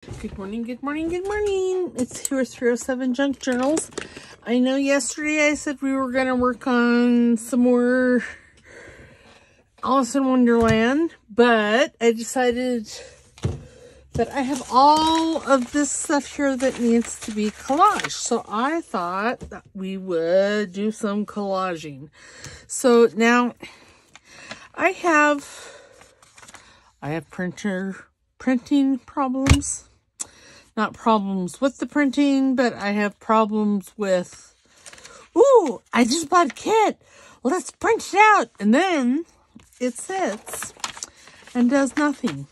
Good morning, good morning, good morning. It's here 307 Junk Journals. I know yesterday I said we were going to work on some more Alice in Wonderland, but I decided that I have all of this stuff here that needs to be collaged. So I thought that we would do some collaging. So now I have printing problems. Not problems with the printing, but I have problems with, ooh, I just bought a kit. Let's print it out. And then it sits and does nothing.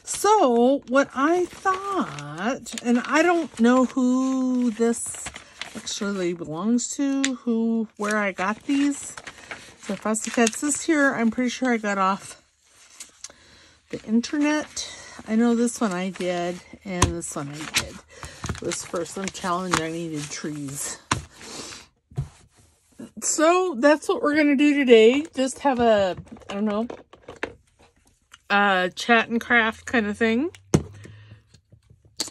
So what I thought, and I don't know who this actually belongs to, where I got these. So Frosty Cats, this here, I'm pretty sure I got off the internet. I know this one I did, and this one I did. It was for some challenge I needed trees. So that's what we're going to do today. Just have a, I don't know, a chat and craft kind of thing.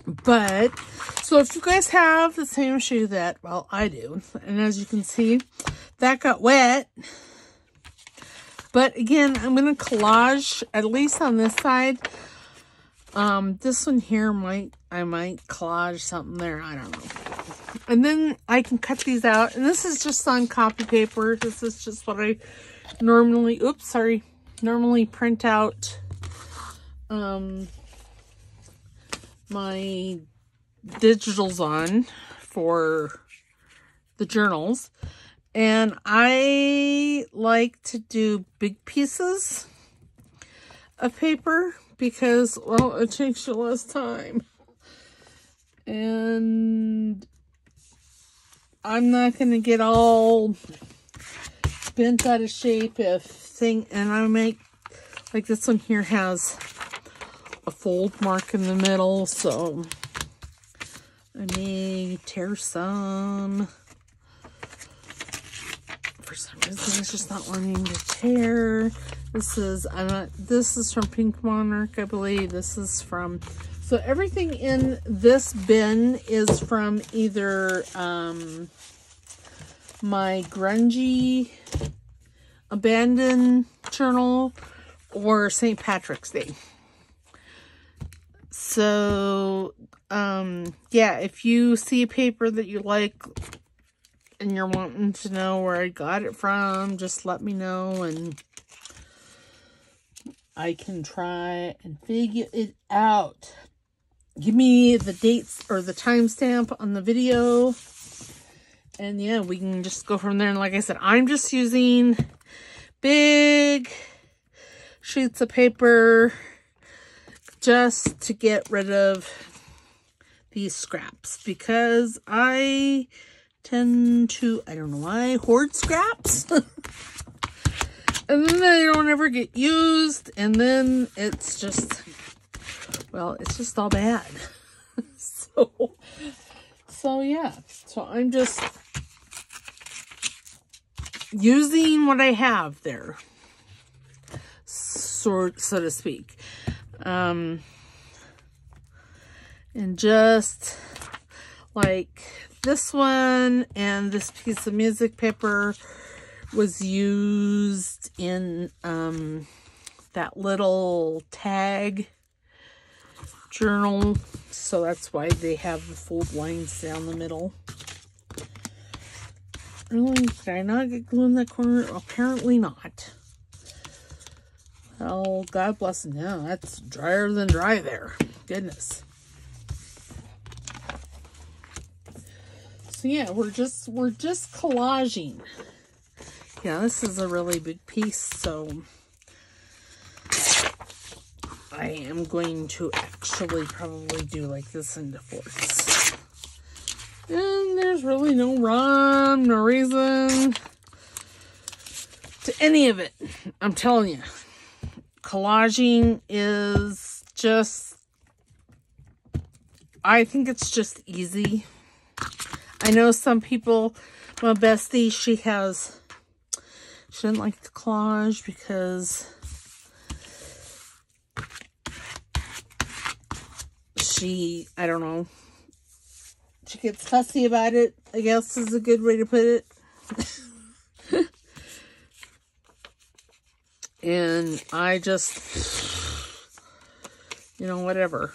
But, so if you guys have the same shoe that, well, I do. And as you can see, that got wet. But again, I'm going to collage, at least on this side. This one here I might collage something there. I don't know. And then I can cut these out. And this is just on copy paper. This is just what I normally, normally print out, my digitals on for the journals. And I like to do big pieces of paper because, well, it takes you less time. And I'm not going to get all bent out of shape and I make, like this one here has a fold mark in the middle, so I may tear some. For some reason, it's just not wanting to tear. This is from Pink Monarch, I believe. This is from, so everything in this bin is from either my grungy abandoned journal or St. Patrick's Day. So, yeah, if you see a paper that you like and you're wanting to know where I got it from, just let me know and I can try and figure it out. Give me the dates or the timestamp on the video. And yeah, we can just go from there. And like I said, I'm just using big sheets of paper just to get rid of these scraps. Because I tend to, I don't know why, hoard scraps. And then they don't ever get used. And then it's just, well, it's just all bad. So yeah. So I'm just using what I have there. So to speak. And just like this one and this piece of music paper was used in that little tag journal, so that's why they have the fold lines down the middle. Really, did I not get glue in that corner? Apparently not. Well, God bless them. Yeah, that's drier than dry there. Goodness. So yeah, we're just collaging. Yeah, this is a really big piece, so I am going to actually probably do like this into fourths. And there's really no rhyme, no reason to any of it. I'm telling you, collaging is just, I think it's just easy. I know some people, my bestie, she didn't like the collage because I don't know, she gets fussy about it, I guess is a good way to put it. And I just, you know, whatever.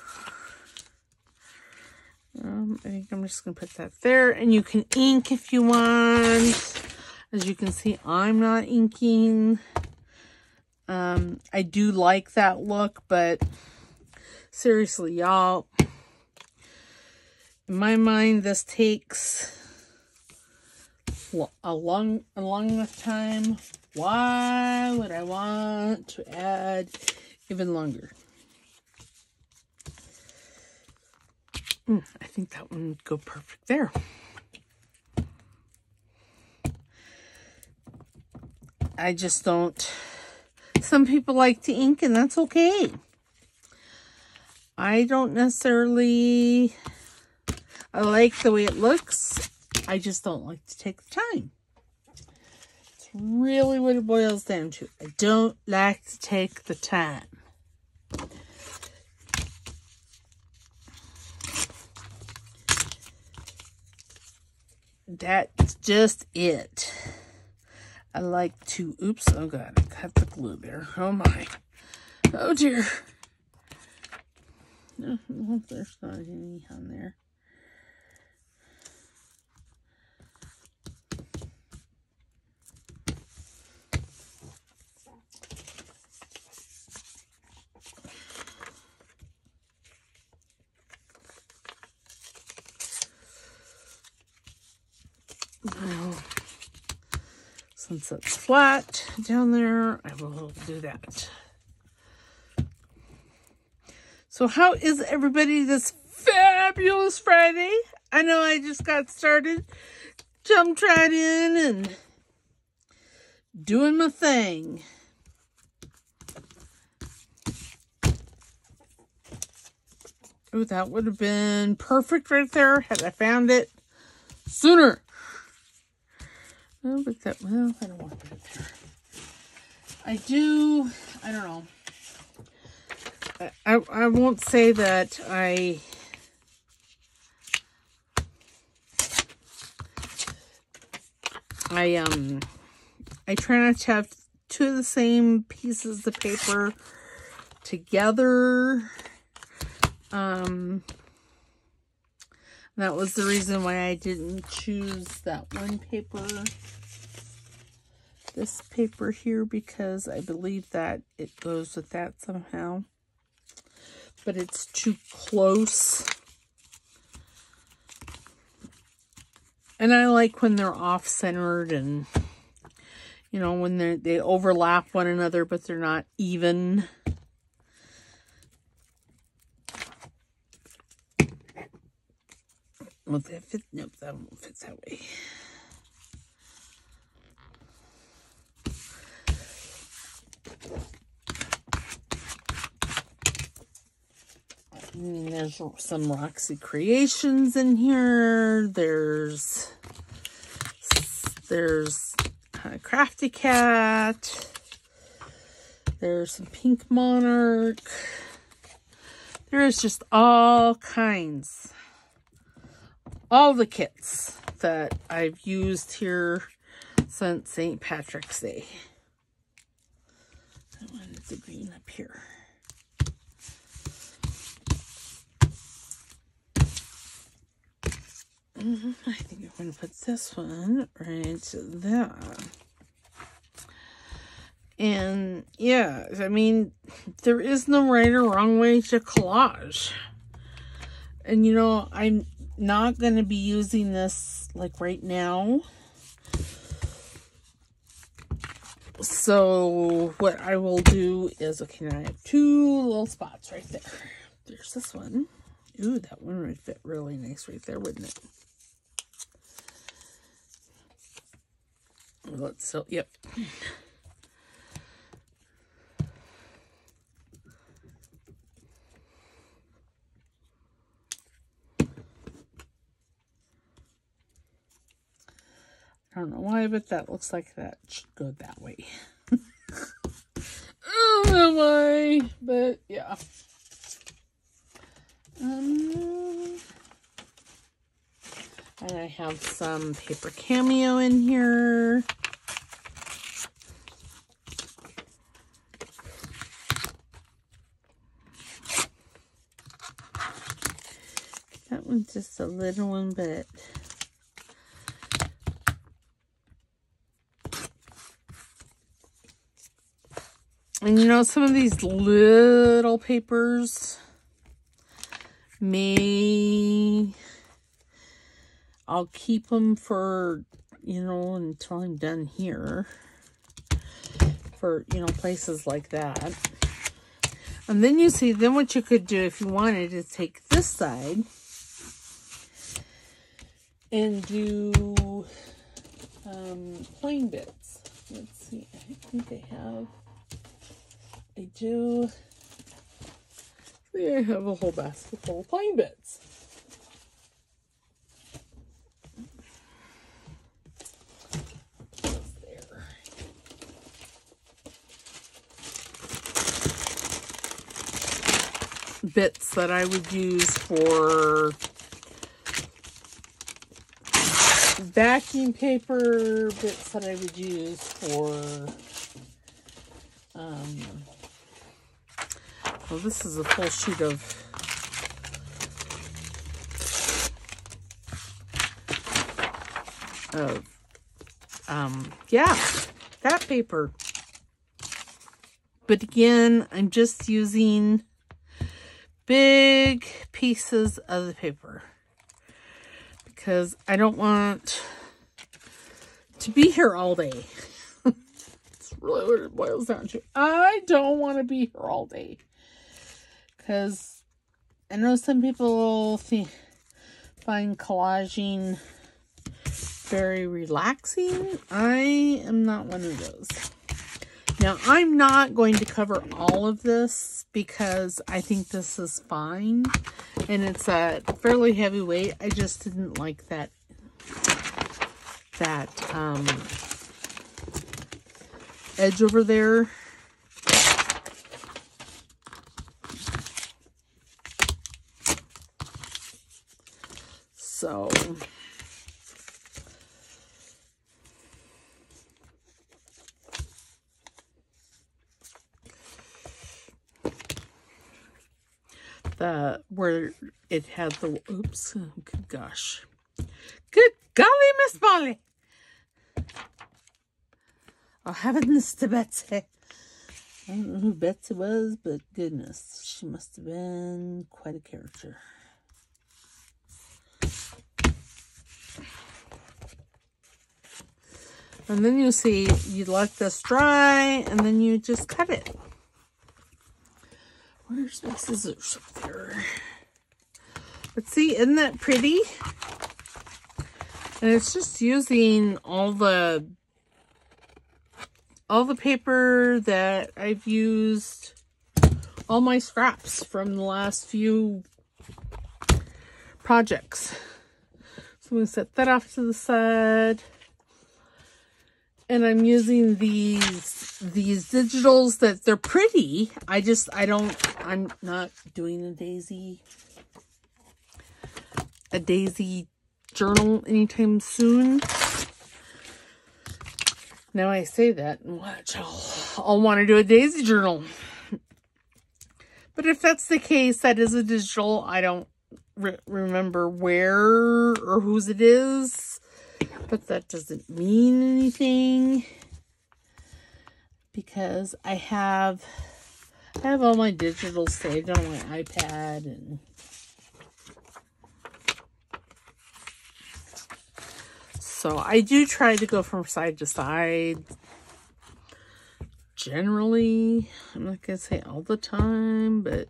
I think I'm just going to put that there. And you can ink if you want. As you can see, I'm not inking. I do like that look, but seriously, y'all, in my mind, this takes a long enough time. Why would I want to add even longer? I think that one would go perfect there. I just don't. Some people like to ink, and that's okay. I don't necessarily. I like the way it looks. I just don't like to take the time. It's really what it boils down to. I don't like to take the time. That's just it. I like to, oops, oh God, I cut the glue there. Oh my. Oh dear. No, there's not any on there. Well, since it's flat down there, I will do that. So how is everybody this fabulous Friday? I know I just got started, jumped right in and doing my thing. Oh, that would have been perfect right there had I found it sooner. Oh, but that, well, I don't want to put it there. I don't know. I won't say that I try not to have two of the same pieces of paper together. That was the reason why I didn't choose that one paper, this paper here, because I believe that it goes with that somehow. But it's too close. And I like when they're off-centered and, you know, when they overlap one another, but they're not even. Will that fit? Nope, that won't fit that way. There's some Roxy Creations in here. There's Crafty Cat. There's some Pink Monarch. There's just all kinds. All the kits that I've used here since St. Patrick's Day. I wanted the green up here. I think I'm going to put this one right there. And yeah, I mean, there is no right or wrong way to collage. And you know, I'm not going to be using this like right now. So what I will do is, okay, now I have two little spots right there. There's this one. Ooh, that one would fit really nice right there, wouldn't it? Let's, so, yep. I don't know why, but that looks like that should go that way. I don't know why, but yeah. And I have some paper cameo in here. That one's just a little one, but and you know, some of these little papers I'll keep them for, you know, until I'm done here. For, you know, places like that. And then you see, then what you could do if you wanted is take this side and do plain bits. Let's see, I think I do. I have a whole basket full of plain bits. Bits that I would use for vacuum paper, bits that I would use for well, this is a full sheet of yeah, that paper. But again, I'm just using big pieces of the paper because I don't want to be here all day. It's really what it boils down to. I don't want to be here all day because I know some people find collaging very relaxing. I am not one of those. Now, I'm not going to cover all of this because I think this is fine. And it's a fairly heavy weight. I just didn't like that edge over there. So where it had the, oops, oh, good gosh. Good golly, Miss Molly. Oh, heavens to Betsy. I don't know who Betsy was, but goodness, she must have been quite a character. And then you see, you let this dry, and then you just cut it. Where's my scissors up there? Let's see, isn't that pretty? And it's just using all the paper that I've used, all my scraps from the last few projects. So I'm going to set that off to the side. And I'm using these digitals that they're pretty. I'm not doing a daisy journal anytime soon. Now I say that and watch, I'll want to do a daisy journal. But if that's the case, that is a digital. I don't remember where or whose it is. But that doesn't mean anything because I have all my digitals saved on my iPad, and so I do try to go from side to side. Generally, I'm not going to say all the time, but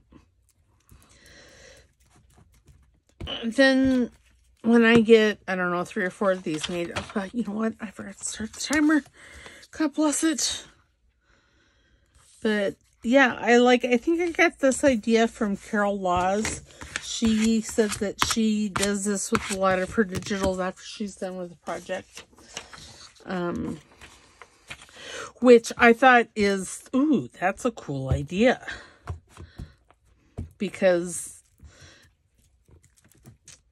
then when I get, I don't know, 3 or 4 of these made, you know what? I forgot to start the timer. God bless it. But yeah, I think I got this idea from Carol Laws. She said that she does this with a lot of her digitals after she's done with the project. Which I thought is, ooh, that's a cool idea. Because,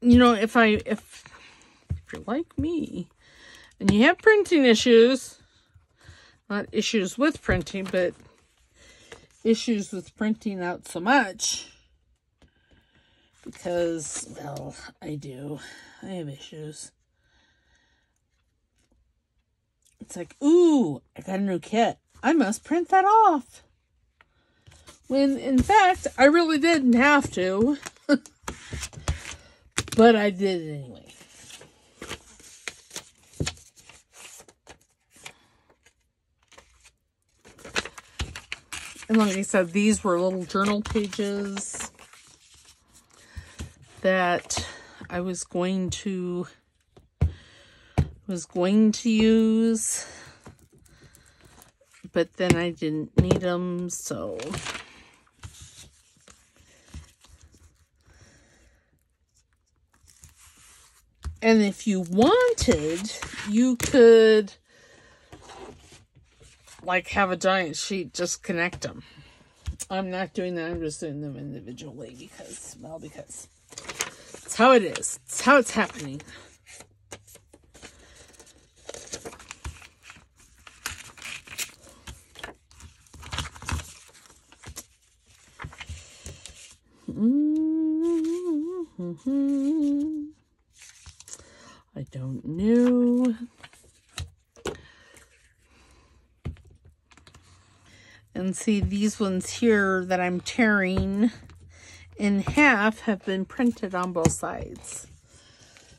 you know, if if you're like me and you have printing issues, not issues with printing, but issues with printing out so much, because, well, I do. I have issues. It's like, ooh, I got a new kit. I must print that off. When, in fact, I really didn't have to. But I did it anyway. And like I said, these were little journal pages that I was going to use, but then I didn't need them, so and if you wanted, you could like have a giant sheet, just connect them. I'm not doing that. I'm just doing them individually because, well, because it's how it is. It's how it's happening. I don't know. And see, these ones here that I'm tearing in half have been printed on both sides.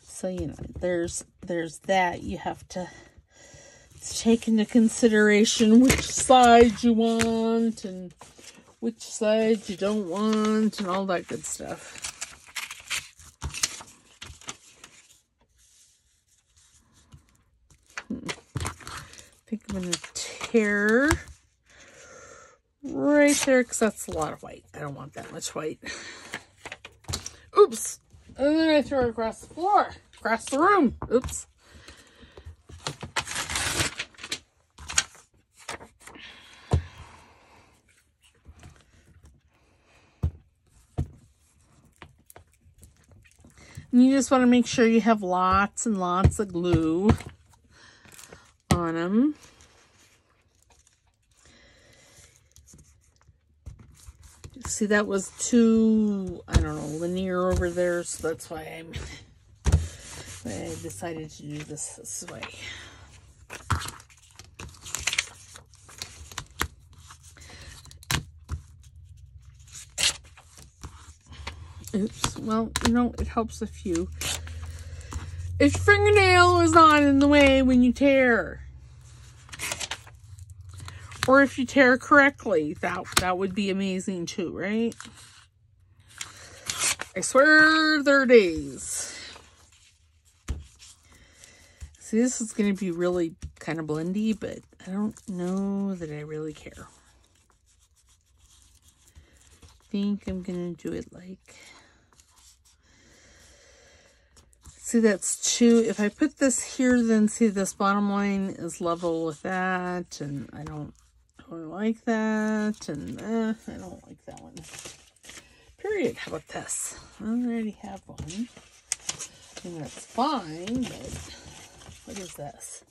So, you know, there's that. You have to take into consideration which side you want and which side you don't want and all that good stuff. I think I'm going to tear right there because that's a lot of white. I don't want that much white. Oops. And then I throw it across the floor, across the room. Oops. And you just want to make sure you have lots and lots of glue on them. See, that was too, I don't know, linear over there, so that's why I decided to do this way. Oops, well, you know, it helps if your fingernail is not in the way when you tear. Or if you tear correctly, that would be amazing too, right? I swear there are days. See, this is going to be really kind of blendy, but I don't know that I really care. I think I'm going to do it like... See, that's two. If I put this here, then see this bottom line is level with that, and I don't like that, and I don't like that one. Period. How about this? I already have one. And that's fine, but what is this?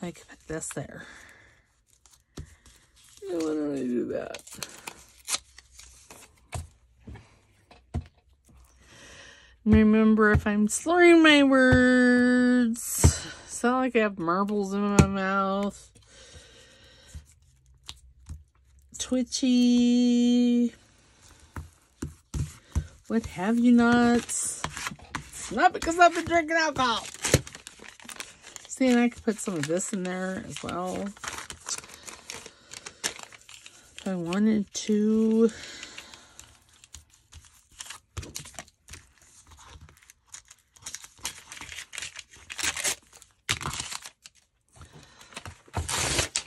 I can put this there. Why don't I do that? Remember, if I'm slurring my words, it's not like I have marbles in my mouth. Twitchy. What have you not? It's not because I've been drinking alcohol. See, and I could put some of this in there as well. If I wanted to.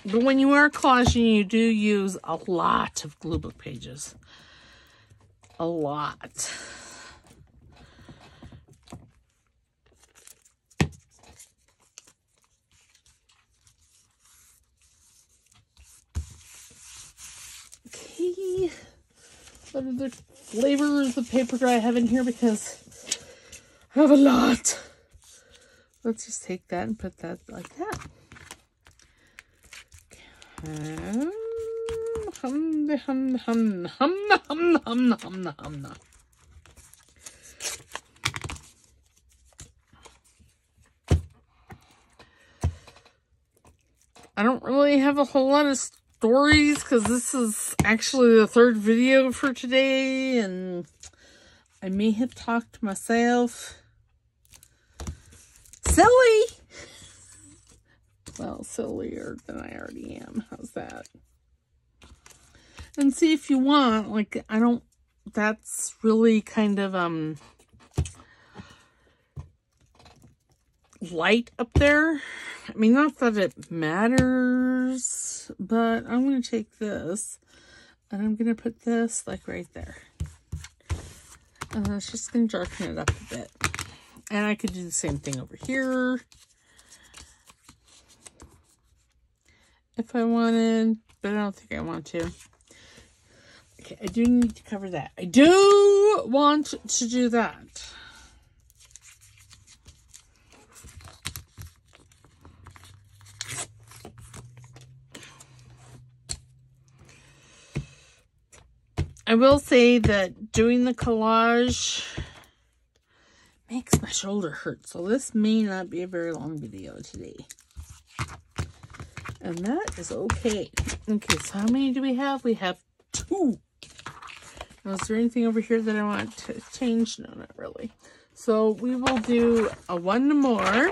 But when you are collaging, you do use a lot of glue book pages. A lot. Okay. What other flavors of paper do I have in here? Because I have a lot. let's just take that and put that like that. Okay. I don't really have a whole lot of stories because this is actually the third video for today, and I may have talked to myself silly. Well, sillier than I already am. How's that? And see, if you want, like, I don't, that's really kind of light up there. I mean, not that it matters, but I'm going to take this and I'm going to put this like right there. And it's just going to darken it up a bit. And I could do the same thing over here if I wanted, but I don't think I want to. Okay, I do need to cover that. I do want to do that. I will say that doing the collage makes my shoulder hurt, so this may not be a very long video today. And that is okay. Okay, so how many do we have? We have 2. Now, is there anything over here that I want to change? No, not really. So we will do a 1 more.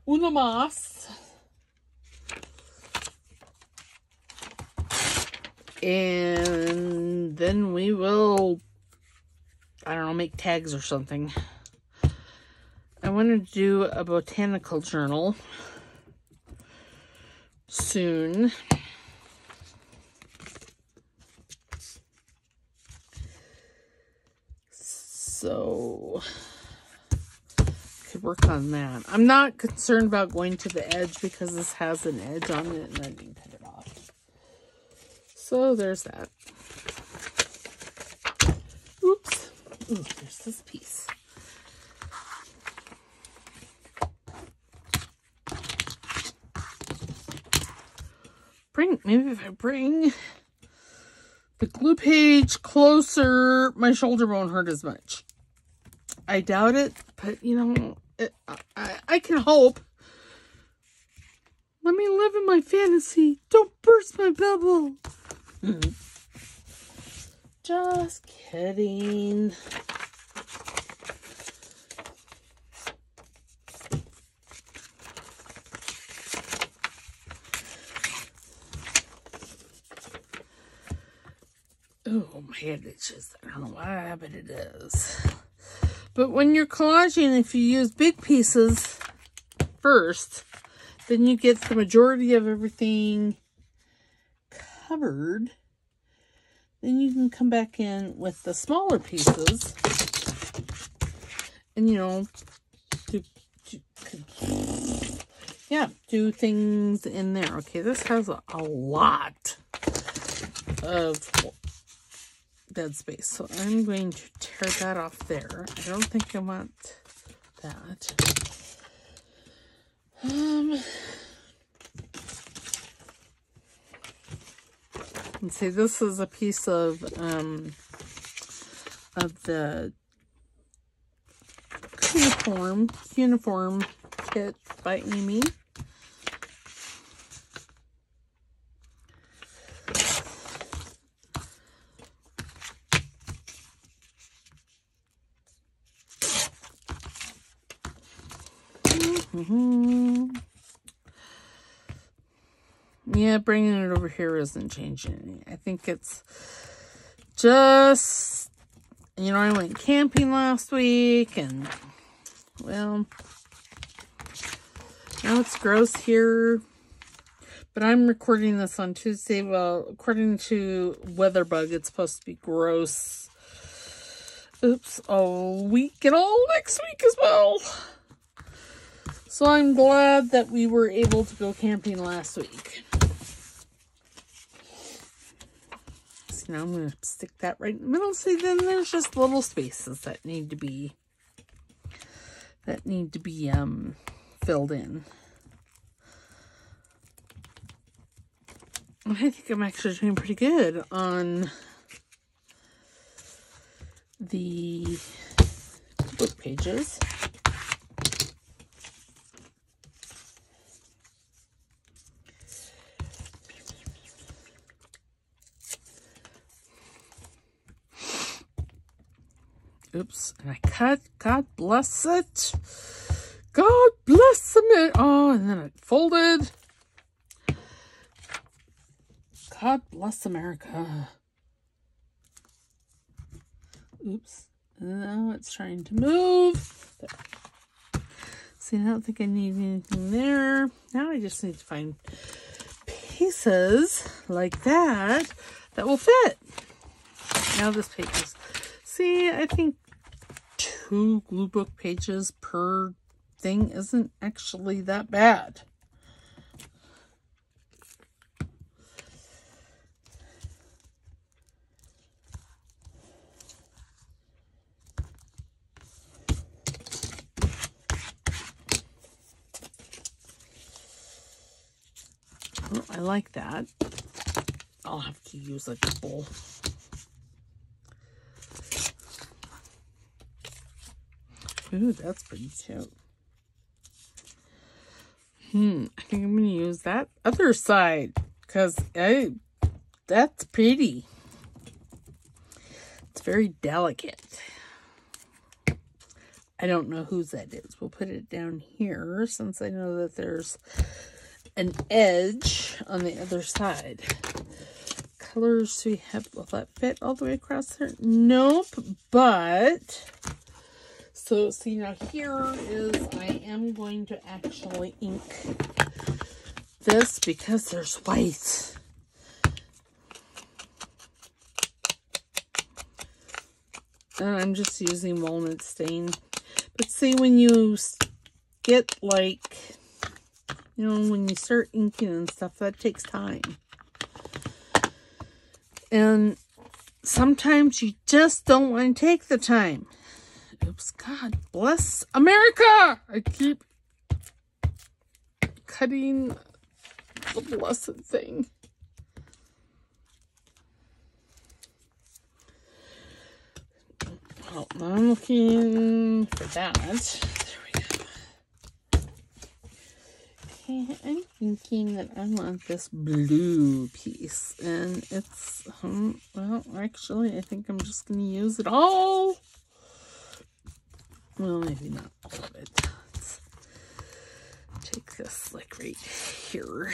Una más. And then we will, I don't know, make tags or something. I want to do a botanical journal soon. So, I could work on that. I'm not concerned about going to the edge because this has an edge on it and I can cut it off. So there's that. Oops. Ooh, there's this piece. Maybe if I bring the glue page closer, my shoulder won't hurt as much. I doubt it, but you know, I can hope. Let me live in my fantasy. Don't burst my bubble. Just kidding. Oh, my head itches. I don't know why, but it is. But when you're collaging, if you use big pieces first, then you get the majority of everything covered. Then you can come back in with the smaller pieces and, you know, do things in there. Okay, this has a lot of dead space, so I'm going to tear that off there. I don't think I want that. And see, this is a piece of the uniform kit by Amy. Yeah, bringing it over here isn't changing anything. I think it's just, you know, I went camping last week and, well, now it's gross here. But I'm recording this on Tuesday. Well, according to Weatherbug, it's supposed to be gross. Oops, all week and all next week as well. So I'm glad that we were able to go camping last week. So now I'm going to stick that right in the middle. See, then there's just little spaces that need to be filled in. I think I'm actually doing pretty good on the book pages. Oops, and I cut. God bless it. God bless it. Oh, and then it folded. God bless America. Oops. Now it's trying to move. There. See, I don't think I need anything there. Now I just need to find pieces like that will fit. Now this page is... See, I think 2 glue book pages per thing isn't actually that bad. Oh, I like that. I'll have to use a couple. Ooh, that's pretty cute. I think I'm going to use that other side because that's pretty. It's very delicate. I don't know whose that is. We'll put it down here since I know that there's an edge on the other side. Colors we have, will that fit all the way across there? Nope, but... So, see, now here is, I am going to actually ink this because there's white. And I'm just using walnut stain. But see, when you get like, you know, when you start inking and stuff, that takes time. And sometimes you just don't want to take the time. Oops, God bless America! I keep cutting the blessed thing. Well, I'm looking for that. There we go. Okay, I'm thinking that I want this blue piece. And it's, well, actually, I think I'm just going to use it all. Well, maybe not all of it. Let's take this like right here.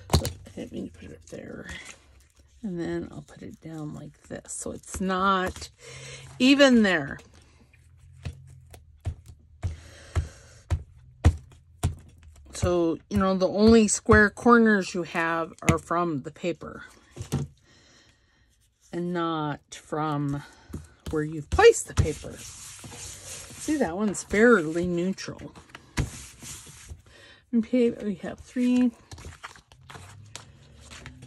But I didn't mean to put it there. And then I'll put it down like this. So it's not even there. So, you know, the only square corners you have are from the paper. And not from where you've placed the paper. See, that one's fairly neutral. Okay, we have 3.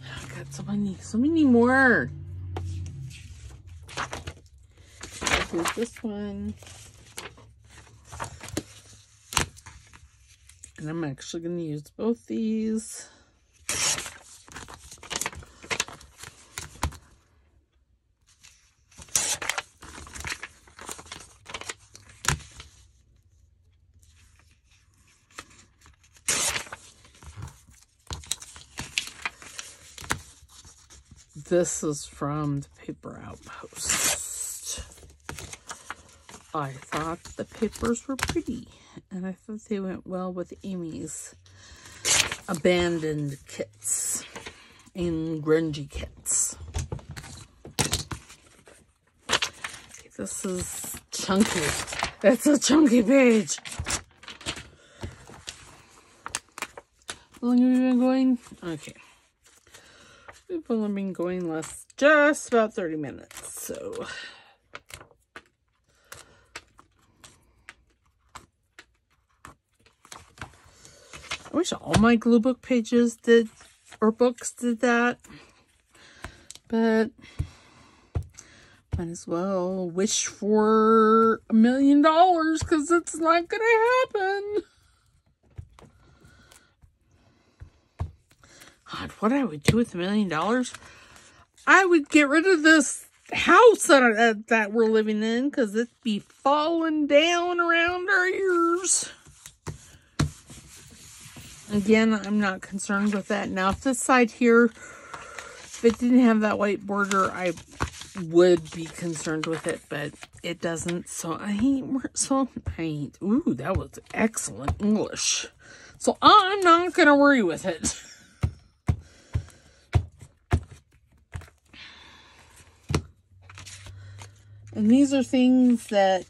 I got so many more. Here's this one. And I'm actually going to use both these. This is from the Paper Outpost. I thought the papers were pretty, and I thought they went well with Amy's abandoned kits and grungy kits. Okay, this is chunky. It's a chunky page. How long have we been going? Okay. We've only been going just about 30 minutes, so. I wish all my glue book pages did, or books did that. But might as well wish for $1 million because it's not going to happen. God, what I would do with $1 million? I would get rid of this house that we're living in because it'd be falling down around our ears. Again, I'm not concerned with that. Now, if this side here, if it didn't have that white border, I would be concerned with it, but it doesn't. So I ain't. Ooh, that was excellent English. So I'm not going to worry with it. And these are things that,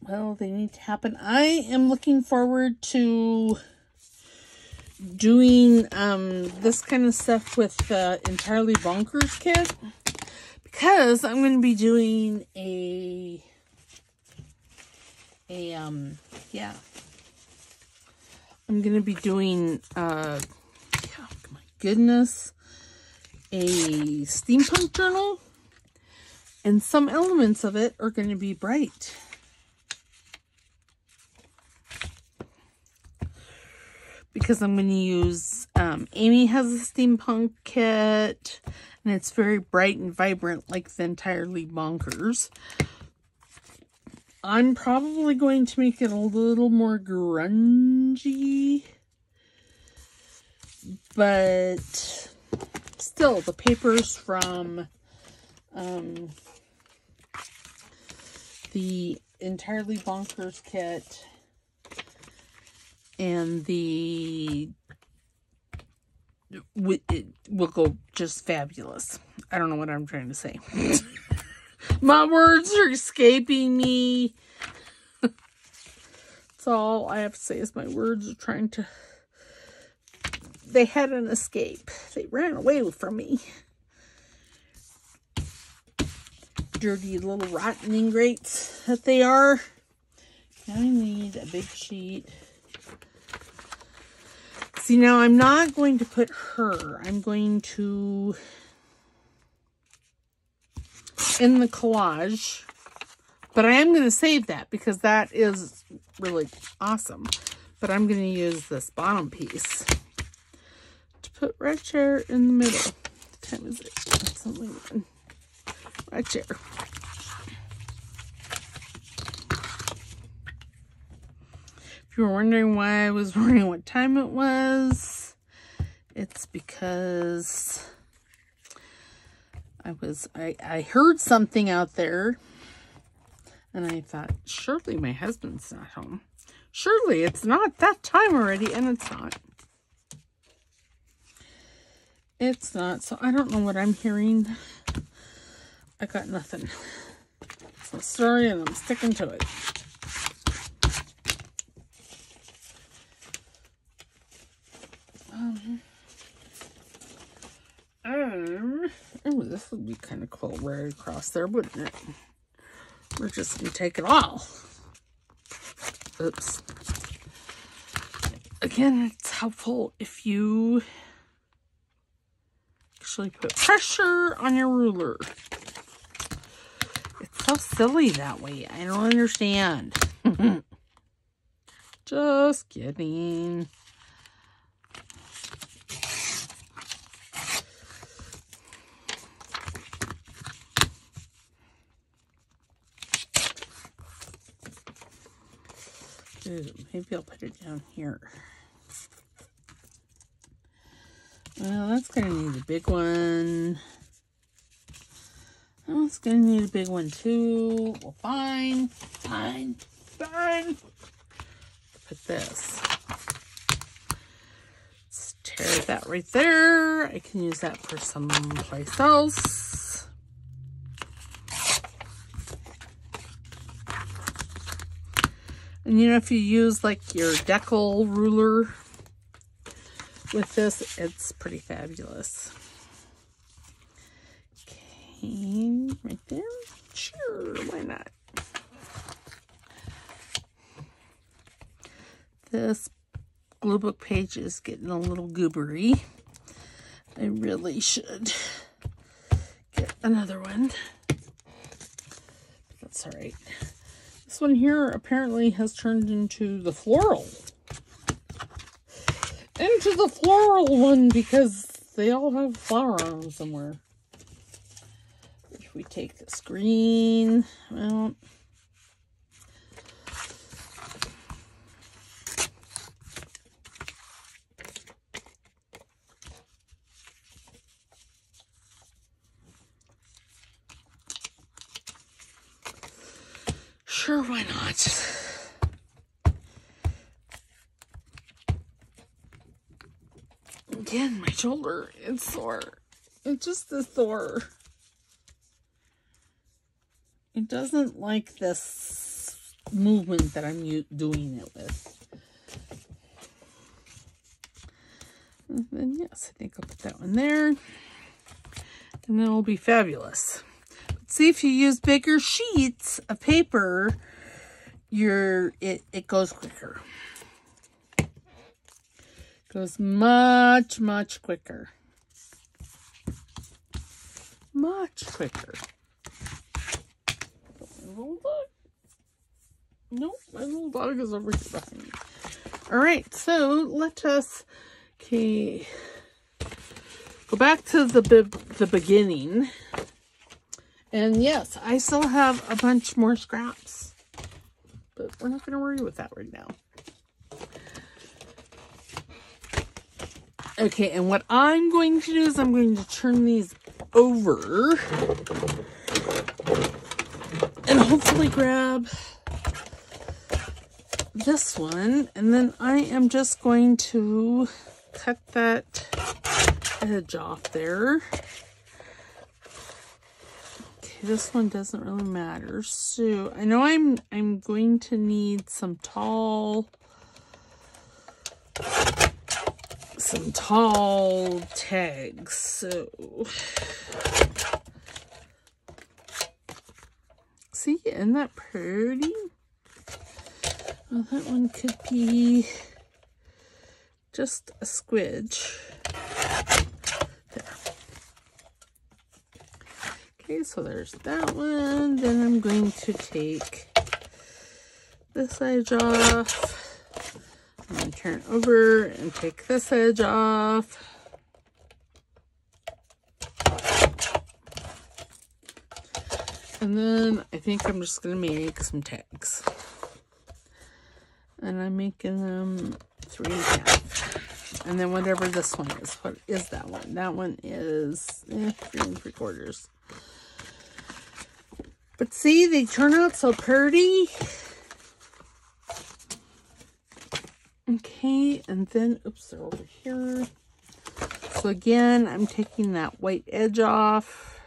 well, they need to happen. I am looking forward to doing this kind of stuff with the Entirely Bonkers kit, because I'm going to be doing I'm going to be doing, my goodness, a steampunk journal. And some elements of it are going to be bright. Because I'm going to use, Amy has a steampunk kit. And it's very bright and vibrant like the Entirely Bonkers. I'm probably going to make it a little more grungy. But still, the papers from the Entirely Bonkers kit and it will go just fabulous. I don't know what I'm trying to say. My words are escaping me. That's all I have to say is my words are trying to... They had an escape. They ran away from me. Dirty little rotten ingrates that they are. Now I need a big sheet. See, now I'm not going to put her. I'm going to, in the collage, but I am going to save that because that is really awesome. But I'm going to use this bottom piece to put right there in the middle. What time is it? It's only one. Right there. If you were wondering why I was wondering what time it was, it's because I heard something out there and I thought, surely my husband's not home. Surely it's not that time already, and it's not. It's not. So I don't know what I'm hearing. I got nothing. It's a story and I'm sticking to it. Oh, this would be kind of cool right across there, wouldn't it? We're just going to take it all. Oops. Again, it's helpful if you actually put pressure on your ruler. It's so silly that way. I don't understand. Just kidding. Ooh, maybe I'll put it down here. Well, that's going to need a big one. Oh, it's going to need a big one too. Well, fine. Put this. Let's tear that right there. I can use that for someplace else. And you know, if you use like your decal ruler with this, it's pretty fabulous. Okay, right there. Sure, why not? This glue book page is getting a little goobery. I really should get another one. That's all right. This one here apparently has turned into the floral. Into the floral one because they all have flower on them somewhere. If we take this green, well, sure, why not? Again, my shoulder, it's sore. It just is sore. It doesn't like this movement that I'm doing it with. And then, yes, I think I'll put that one there. And then it'll be fabulous. But see, if you use bigger sheets of paper, it goes quicker. Goes much, much quicker. Much quicker. My little dog. Nope, my little dog is over here behind me. Alright, so let us go back to the beginning. And yes, I still have a bunch more scraps. But we're not going to worry with that right now. Okay, and what I'm going to do is I'm going to turn these over and hopefully grab this one, and then I am just going to cut that edge off there. Okay, this one doesn't really matter. So I know I'm going to need some tall tags. So see, isn't that pretty? Well, that one could be just a squidge. There. Okay, so there's that one. Then I'm going to take this edge off. I'm going to turn it over and take this edge off. And then I think I'm just going to make some tags. And I'm making them 3 1/2. And then whatever this one is. What is that one? That one is 3 3/4. But see, they turn out so pretty. Okay, and then, oops, they're over here. So again, I'm taking that white edge off.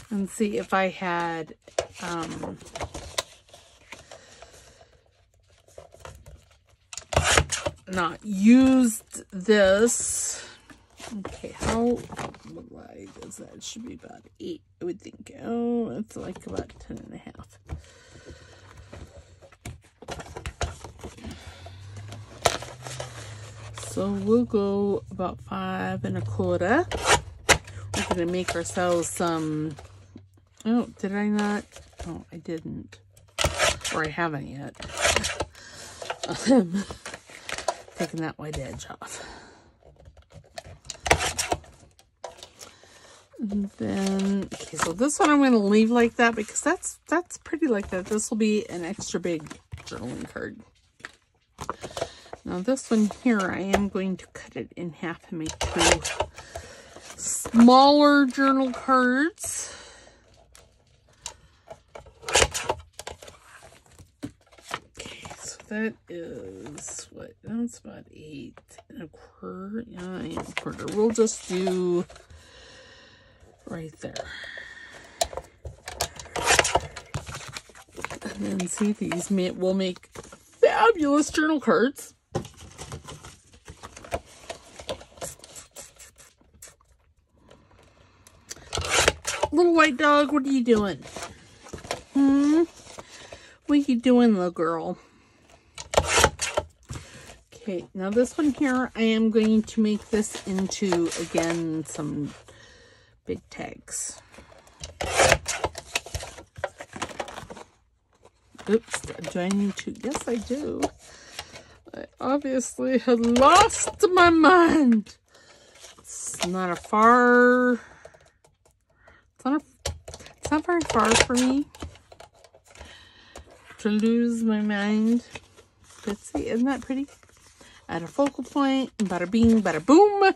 And see if I had, not used this. Okay, how wide is that? It should be about 8, I would think. Oh, it's like about 10 1/2. So we'll go about 5 1/4. We're going to make ourselves some, oh, did I not? Oh, I didn't. Or I haven't yet. Taking that white edge off. And then, okay, so this one I'm going to leave like that because that's pretty like that. This will be an extra big journaling card. Now this one here, I am going to cut it in half and make 2 smaller journal cards. Okay, so that is, what, that's about 8 1/4, yeah, 8 1/4. We'll just do right there. And then see, these will make fabulous journal cards. Little white dog, what are you doing? What are you doing, little girl? Okay, now this one here, I am going to make this into, again, some big tags. Oops, do I need to? Yes, I do. I obviously had lost my mind. It's not very far for me to lose my mind. But see, isn't that pretty? At a focal point, bada bing, bada boom.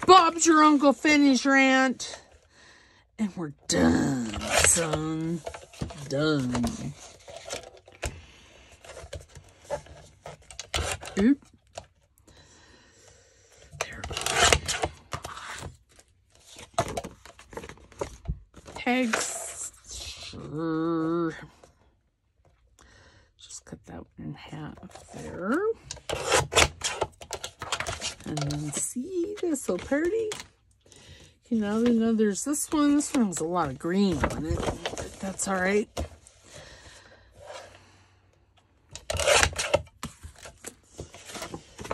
Bob's your Uncle Finney's rant. And we're done, son. Done. Oop. There we go. Tags. Sure. Just cut that one in half there. And then see, that's so pretty. You know, there's this one. This one has a lot of green on it, but that's all right.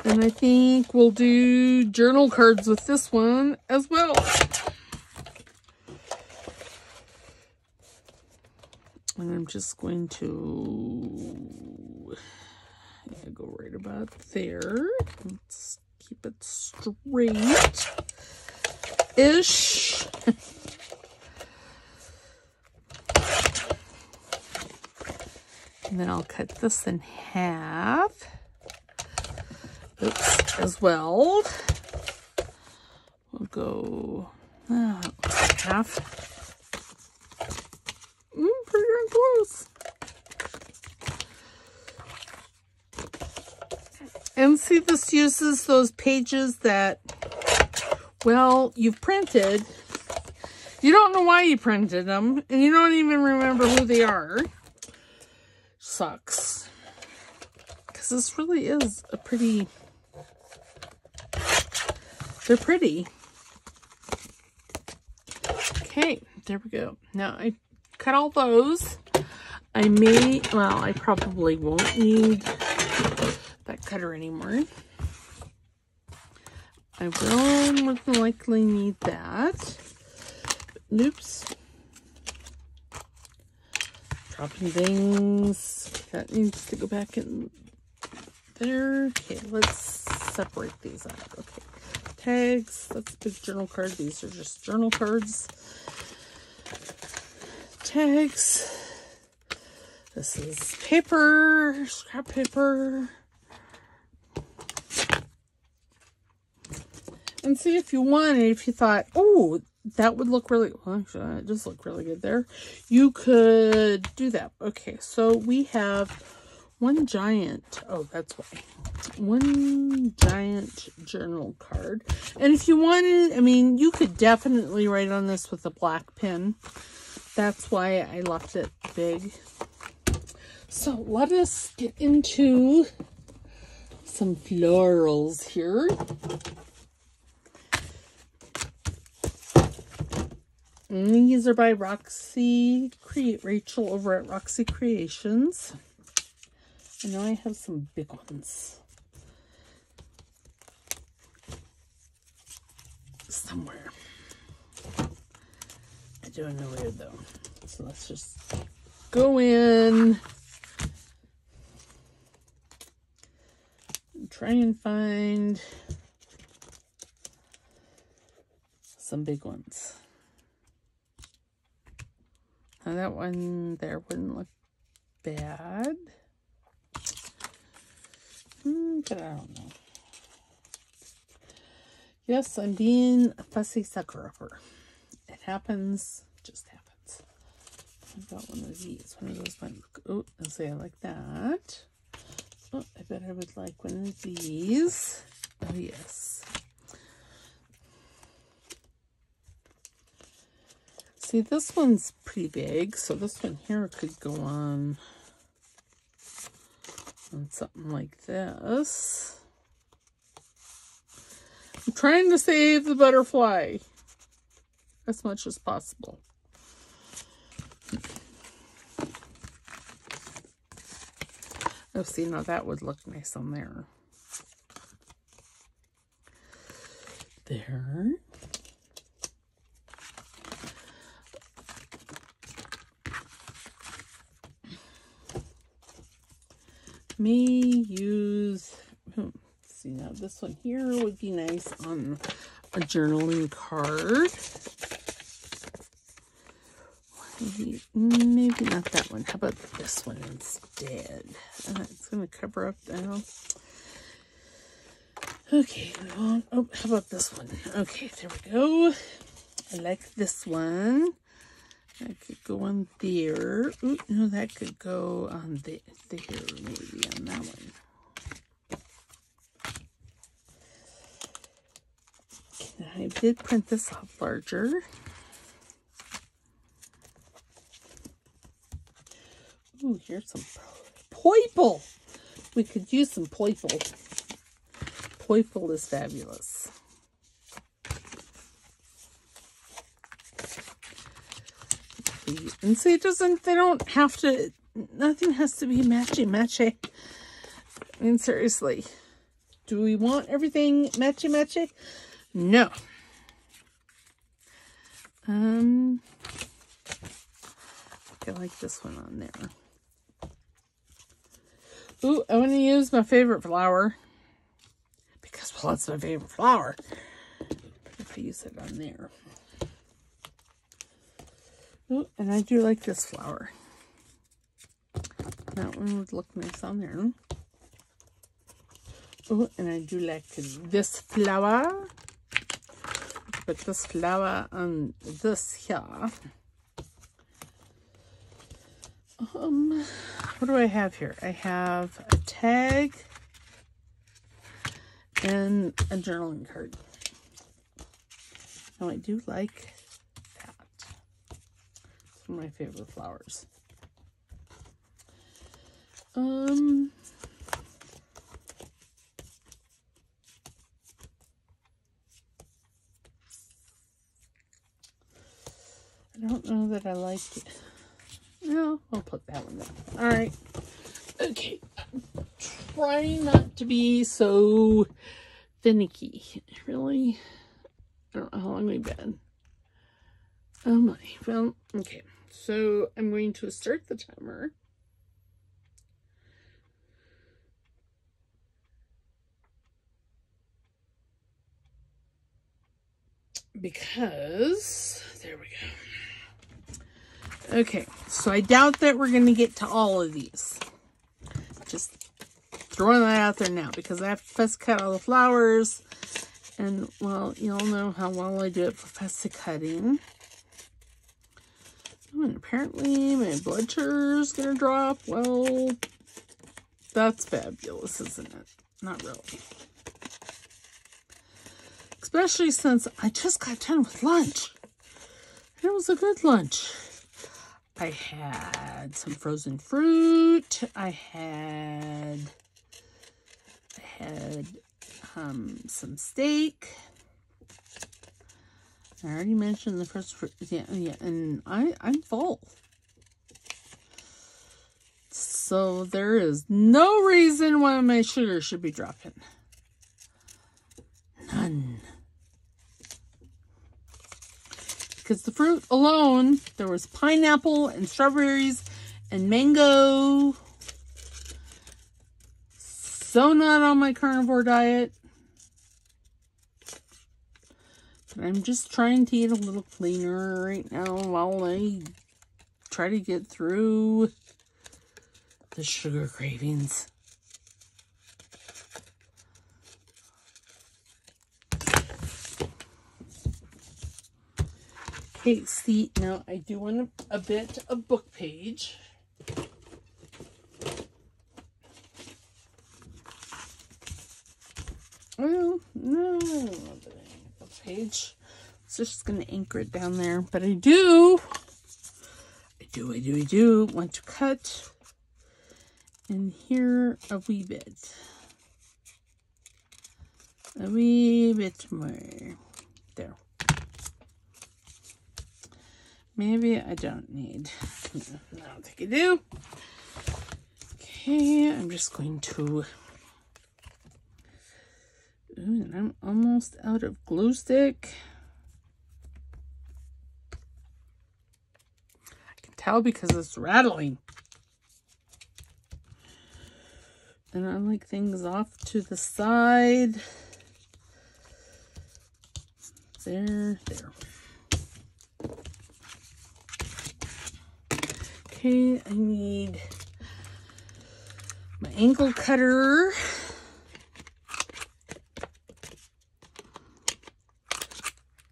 And I think we'll do journal cards with this one as well. And I'm just going to go right about there. Let's keep it straight-ish. And then I'll cut this in half. Oops, as well. We'll go half. Pretty darn close. And see, this uses those pages that, well, you've printed. You don't know why you printed them, and you don't even remember who they are. Sucks. Because this really is a pretty... They're pretty. Okay, there we go. Now I cut all those. I probably won't need that cutter anymore. I will more than likely need that. Oops. Dropping things. That needs to go back in there. Okay, let's separate these out. Okay. Tags. That's a big journal card. These are just journal cards. Tags. This is paper, scrap paper. And see, if you wanted, if you thought, oh, that would look really, well, actually, it does look really good there. You could do that. Okay, so we have one giant, oh, that's why. One giant journal card. And if you wanted, I mean, you could definitely write on this with a black pen. That's why I left it big. So let us get into some florals here. And these are by Rachel over at Roxy Creations. I know I have some big ones somewhere. I don't know where though. So let's just go in and try and find some big ones. Now that one there wouldn't look bad. But I don't know. Yes, I'm being a fussy sucker-upper. It happens, just happens. I've got one of these, one of those ones. Oh, I'll say I like that. Oh, I bet I would like one of these. Oh, yes. See, this one's pretty big, so this one here could go on something like this. I'm trying to save the butterfly as much as possible. Oh, see, now that would look nice on there. There. may use, let's see now, this one here would be nice on a journaling card. Maybe not that one. How about this one instead? It's going to cover up now. Okay, well, oh, how about this one? Okay, there we go. I like this one. That could go on there. Ooh, no, that could go on there, maybe on that one. Okay, I did print this off larger. Ooh, here's some purple. We could use some purple. Purple is fabulous. And see, it doesn't, they don't have to, nothing has to be matchy-matchy. I mean, seriously. Do we want everything matchy-matchy? No. I like this one on there. Ooh, I want to use my favorite flower. Because, well, it's my favorite flower. If I use it on there. Ooh, and I do like this flower. That one would look nice on there. Oh, and I do like this flower. Put this flower on this here. What do I have here? I have a tag and a journaling card. Now I do like that. It's one of my favorite flowers. I don't know that I like it. No, I'll put that one down. All right. Okay. I'm trying not to be so finicky. Really? I don't know how long we've been. Oh my. Well, okay. So I'm going to start the timer. Because, there we go. Okay, so I doubt that we're going to get to all of these. Just throwing that out there now because I have to fussy cut all the flowers. And, well, you'll know how well I do it for fussy cutting. Oh, and apparently my blood sugar is going to drop. Well, that's fabulous, isn't it? Not really. Especially since I just got done with lunch. It was a good lunch. I had some frozen fruit. I had some steak. I already mentioned the first fruit. Yeah, and I'm full. So there is no reason why my sugar should be dropping. None. Because the fruit alone, there was pineapple and strawberries and mango. So not on my carnivore diet. But I'm just trying to eat a little cleaner right now while I try to get through the sugar cravings. Okay, see, now I do want a bit of book page. Well, no, I don't want the book page. It's just going to anchor it down there. But I do want to cut in here a wee bit. A wee bit more. There. Maybe I don't need. I don't think I do. Okay, I'm just going to. Ooh, and I'm almost out of glue stick. I can tell because it's rattling. And I like things off to the side. There. Okay, I need my angle cutter.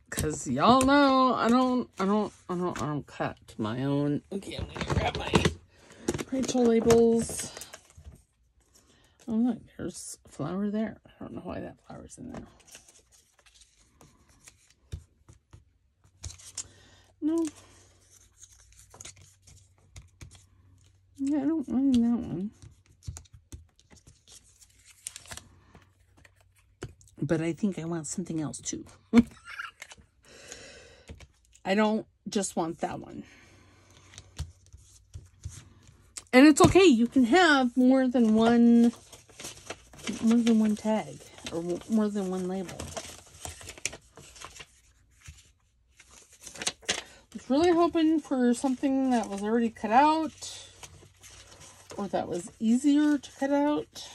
Cause y'all know I don't cut my own. Okay, I'm gonna grab my Rachel labels. Oh look, there's a flower there. I don't know why that flower's in there. No. Yeah, I don't mind that one. But I think I want something else too. I don't just want that one. And it's okay. You can have more than one tag or more than one label. I was really hoping for something that was already cut out or that was easier to cut out.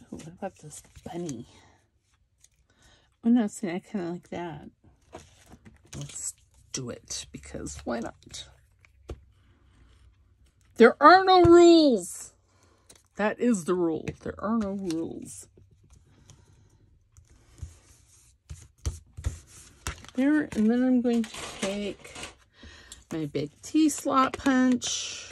What about this bunny? Oh no, see, I kind of like that. Let's do it, because why not? There are no rules. That is the rule. There are no rules. There, and then I'm going to take my big T-slot punch.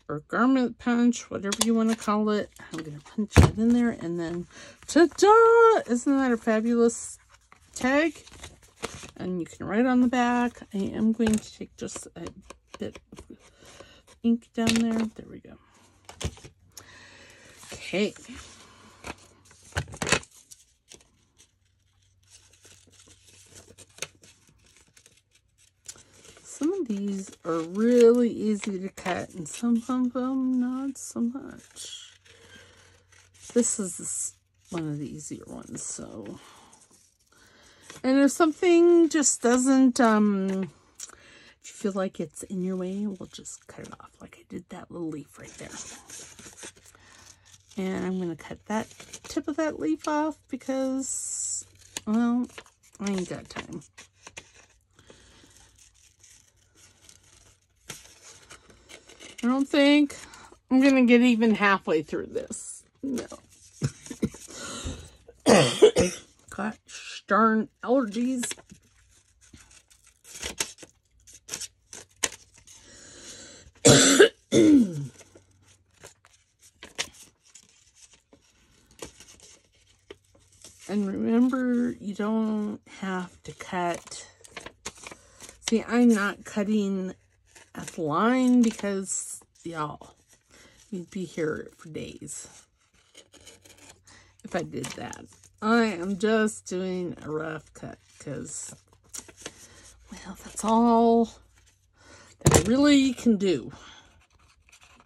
Or garment punch, whatever you want to call it. I'm going to punch it in there, and then ta-da! Isn't that a fabulous tag? And you can write on the back. I am going to take just a bit of ink down there. There we go. Okay. Some of these are really easy to cut, and some of them not so much. This is one of the easier ones, so. And if something just doesn't, if you feel like it's in your way, we'll just cut it off, like I did that little leaf right there. And I'm going to cut that tip of that leaf off because, well, I ain't got time. I don't think I'm going to get even halfway through this. No. Gosh darn allergies. And remember, you don't have to cut. See, I'm not cutting at the line because, y'all, you'd be here for days if I did that. I am just doing a rough cut because, well, that's all that I really can do.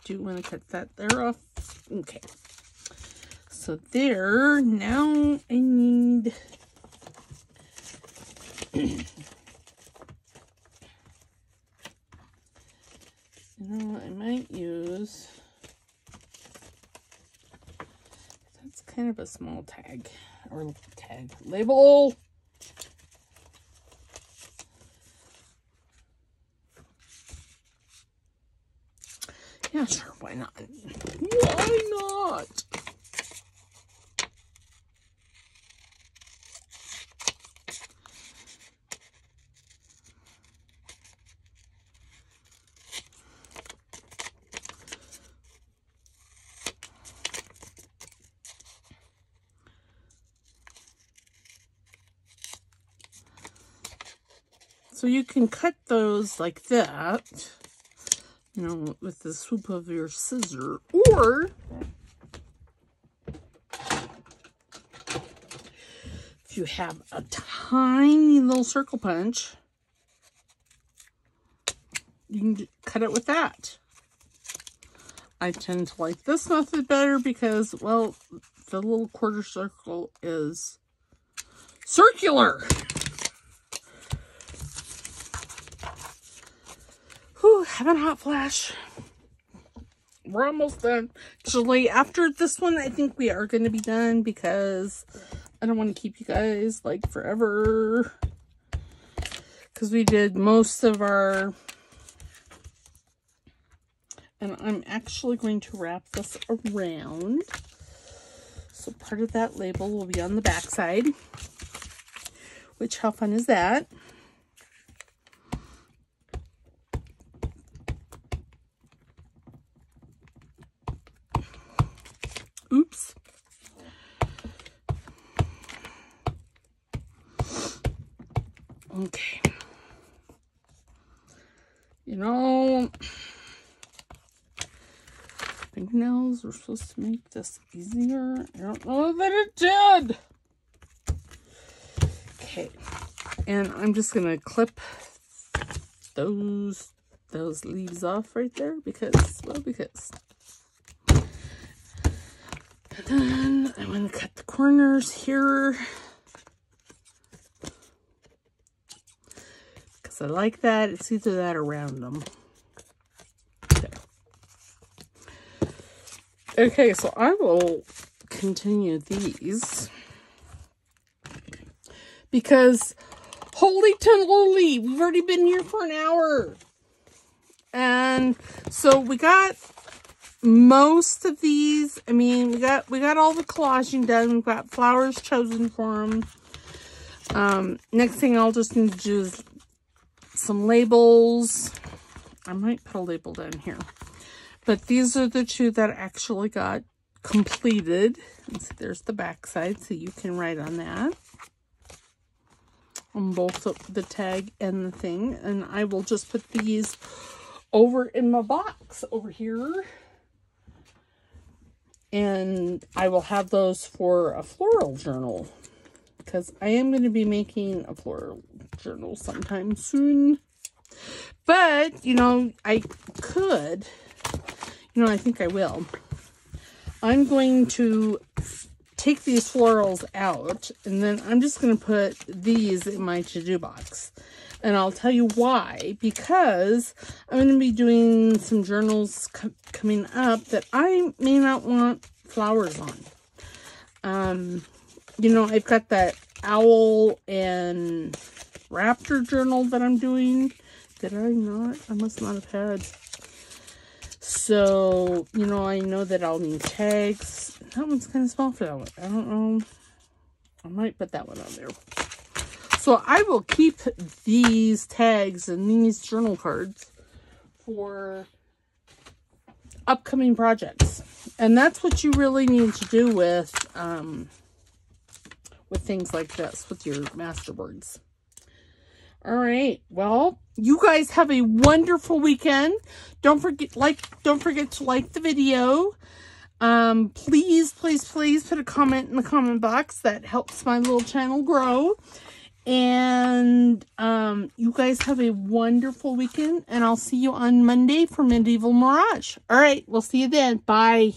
Do you want to cut that there off? Okay. So there, now I need you know, I might use, that's kind of a small tag, or tag, label. Yeah, sure, why not? Why not? So you can cut those like that, you know, with the swoop of your scissor, or if you have a tiny little circle punch, you can cut it with that. I tend to like this method better because, well, the little quarter circle is circular. Whew, having a hot flash. We're almost done. Actually, after this one, I think we are going to be done because I don't want to keep you guys like forever. Because we did most of our... And I'm actually going to wrap this around. So part of that label will be on the back side. Which, how fun is that? Oops. Okay. You know, fingernails were supposed to make this easier. I don't know that it did. Okay. And I'm just going to clip those leaves off right there because, well, because. And then I'm going to cut the corners here because I like that. It's either that or round them. Okay, so I will continue these because holy tomoly, we've already been here for an hour. And so we got most of these. I mean, we got all the collaging done. We've got flowers chosen for them. Next thing I'll just need to do is some labels. I might put a label down here. But these are the two that actually got completed. And see, there's the back side, so you can write on that. On both the tag and the thing. And I will just put these over in my box over here. And I will have those for a floral journal. Because I am going to be making a floral journal sometime soon. But, you know, I could... You know, I think I will. I'm going to take these florals out, and then I'm just going to put these in my to-do box. And I'll tell you why. Because I'm going to be doing some journals coming up that I may not want flowers on. You know, I've got that owl and raptor journal that I'm doing. Did I not? I must not have had... So, you know, I know that I'll need tags. That one's kind of small for that one. I don't know. I might put that one on there. So I will keep these tags and these journal cards for upcoming projects. And that's what you really need to do with things like this, with your masterboards. All right. Well, you guys have a wonderful weekend. Don't forget to like the video. Please put a comment in the comment box. That helps my little channel grow. And you guys have a wonderful weekend, and I'll see you on Monday for Medieval Mirage. All right, we'll see you then. Bye.